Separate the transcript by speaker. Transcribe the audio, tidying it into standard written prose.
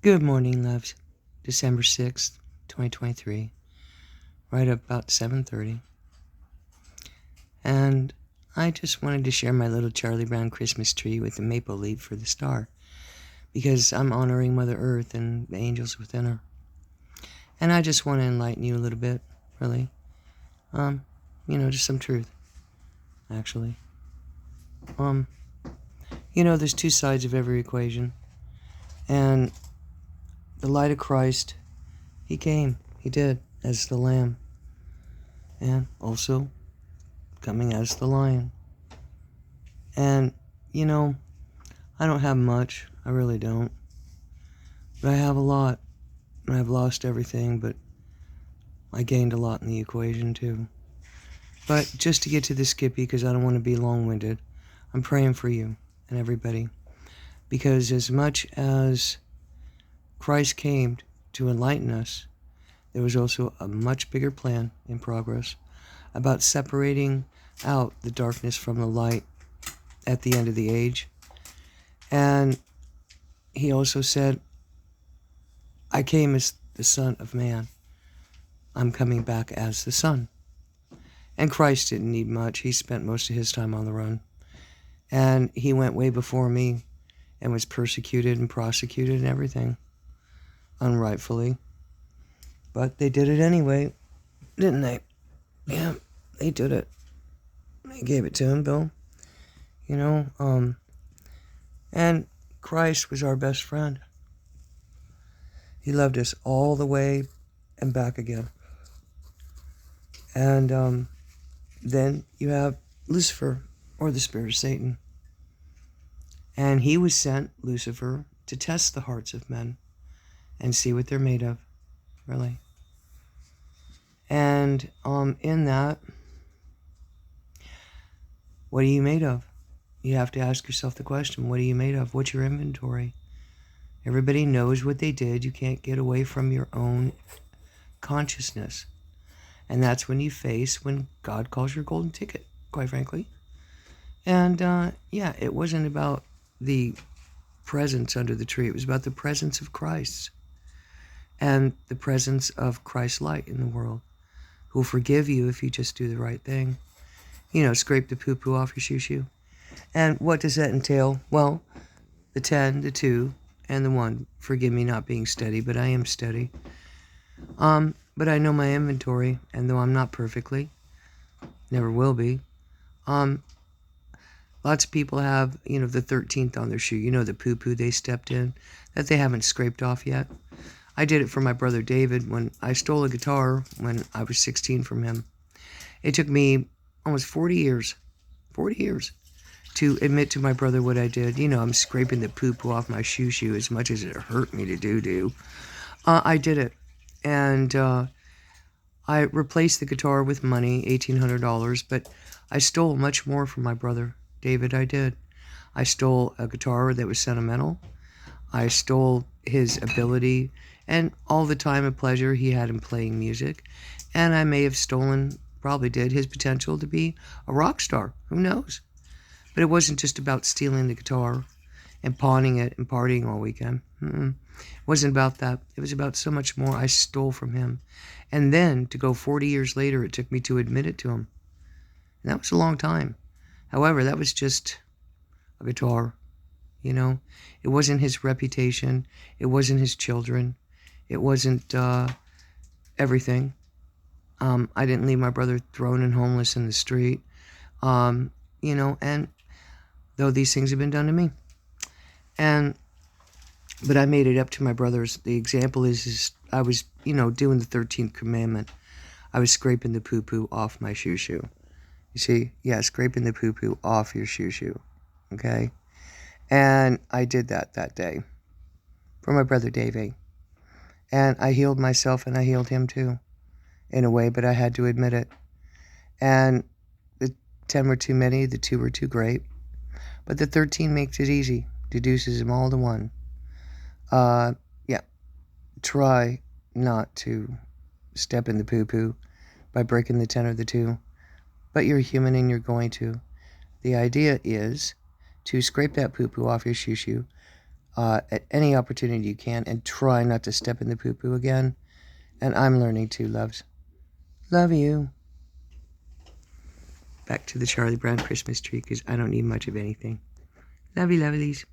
Speaker 1: Good morning, loves. December 6th, 2023, right about 7:30. And I just wanted to share my little Charlie Brown Christmas tree with the maple leaf for the star, because I'm honoring Mother Earth and the angels within her. And I just want to enlighten you a little bit, really. Just some truth, actually. There's two sides of every equation. And the light of Christ, he came, he did, as the lamb. And also coming as the lion. And, I don't have much. I really don't. But I have a lot. And I've lost everything, but I gained a lot in the equation, too. But just to get to the Skippy, because I don't want to be long-winded, I'm praying for you and everybody. Because as much as Christ came to enlighten us, there was also a much bigger plan in progress about separating out the darkness from the light at the end of the age. And he also said, I came as the Son of Man. I'm coming back as the Son. And Christ didn't need much. He spent most of his time on the run. And he went way before me and was persecuted and prosecuted and everything, unrightfully. But they did it anyway, didn't they? Yeah, they did it. They gave it to him, Bill. And Christ was our best friend. He loved us all the way and back again. And then you have Lucifer, or the spirit of Satan. And he was sent, Lucifer, to test the hearts of men and see what they're made of, really. And in that, what are you made of? You have to ask yourself the question, what are you made of? What's your inventory? Everybody knows what they did. You can't get away from your own consciousness. And that's when God calls your golden ticket, quite frankly. And it wasn't about the presence under the tree. It was about the presence of Christ and the presence of Christ's light in the world, who will forgive you if you just do the right thing. Scrape the poo-poo off your shoo-shoo. And what does that entail? Well, the 10, the 2, and the 1. Forgive me not being steady, but I am steady. But I know my inventory, and though I'm not perfectly, never will be, lots of people have, the 13th on their shoe, the poo-poo they stepped in, that they haven't scraped off yet. I did it for my brother David when I stole a guitar when I was 16 from him. It took me almost 40 years to admit to my brother what I did. I'm scraping the poo-poo off my shoo-shoo as much as it hurt me to do. I did it. And I replaced the guitar with money, $1,800, but I stole much more from my brother David. I did. I stole a guitar that was sentimental. I stole his ability and all the time and pleasure he had in playing music. And I may have stolen, probably did, his potential to be a rock star. Who knows? But it wasn't just about stealing the guitar and pawning it and partying all weekend. It wasn't about that. It was about so much more I stole from him. And then, to go 40 years later, it took me to admit it to him. And that was a long time. However, that was just a guitar. It wasn't his reputation. It wasn't his children. It wasn't everything. I didn't leave my brother thrown and homeless in the street. And though these things have been done to me. But I made it up to my brothers. The example is I was, doing the 13th commandment. I was scraping the poo-poo off my shoo-shoo. You see? Yeah, scraping the poo-poo off your shoo-shoo. Okay? And I did that day for my brother Davey. And I healed myself and I healed him too, in a way, but I had to admit it. And the 10 were too many, the 2 were too great. But the 13 makes it easy, deduces them all to one. Try not to step in the poo-poo by breaking the 10 or the 2. But you're human and you're going to. The idea is to scrape that poo-poo off your shoo-shoo, at any opportunity you can, and try not to step in the poo-poo again. And I'm learning too, loves. Love you. Back to the Charlie Brown Christmas tree, because I don't need much of anything. Love you, lovelies.